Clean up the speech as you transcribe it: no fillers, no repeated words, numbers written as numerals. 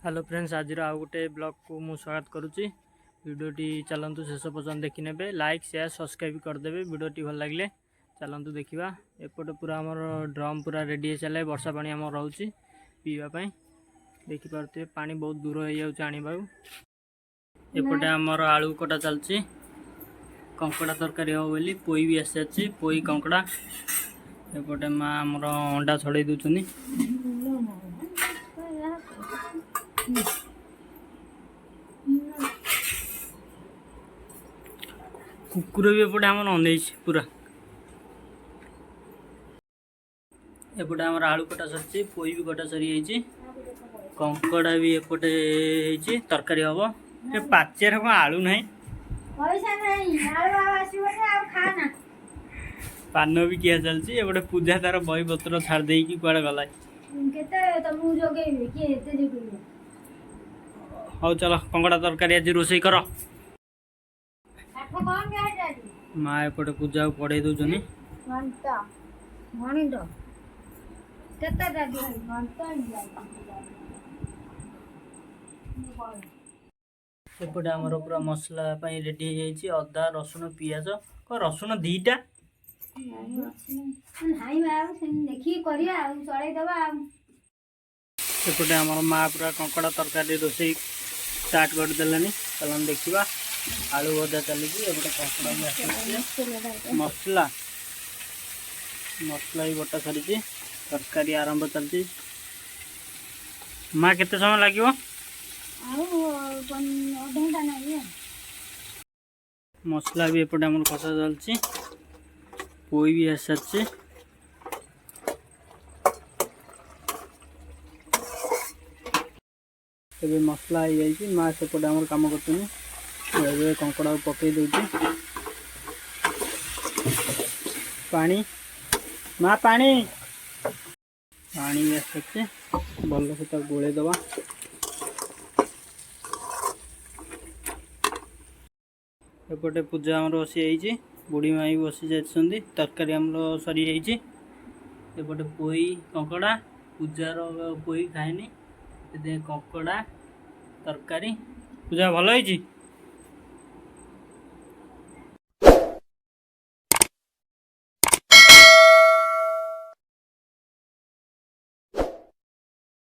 Hello friends, आज आउ गोटे ब्लॉग को मु स्वागत करुच्ची। वीडियोटी चलतु शेष पर्यटन देखी ने, लाइक शेयर सब्सक्राइब करदे। वीडियोटी भल लगे चलतु देखा। एपटे पूरा आमर ड्रम पूरा रेडी चले, वर्षा पानी आम रोचे पीवाई। देखिपे पानी बहुत दूर हो जाने। एपटे आमर आलू कटा चलती, कंकड़ा तरकारी हम बोली पोई भी आसी पोई कंकड़ा। एपटे माँ आमर अंडा छड़े दूसरी। कुकुर भी एपटे आम अन पूरा। एपटे आम आलू कटा सरी, पोई भी कटा सरी, कंकड़ा भी एपटे तरकारी हम। पाचेर कौन आलू ना पान भी किया चलती। एपटे पूजा तार बही पत्र छाड़ दे कड़े गला। हाँ चलो कंकड़ा तरकारी आज रोषे कर। माँ एपटे पूजा को पढ़े दौन। एपटे आमर पूरा मसला रेडी हो अदा रसुण पियाज रसुण दीटा एपटे आमर माँ पूरा कंकड़ा तरकारी रोषे स्टार्ट करदेलानी। चलन देखा आलू भजा चली। कंकड़ा भी आस मसला मसला भी बटा सरी तरकारी आरंभ चलती। माँ केते समय लगे? मसला भी एपटे आम कषा चलती, पोई भी आस सारी। ए मसला हो जाए माँ सेपटे आम कम कर कंकड़ा पकई दे पानी। माँ पानी पानी भी आस भल से गोले दबा। एपटे पूजा आमर बसी बुढ़ी माँ भी बसी जाती। तरकारी आमर सरी जाइए। एपटे पोई कंकड़ा पूजार पोई खाएनी, कंकड़ा तरकारी पूजा भल होती।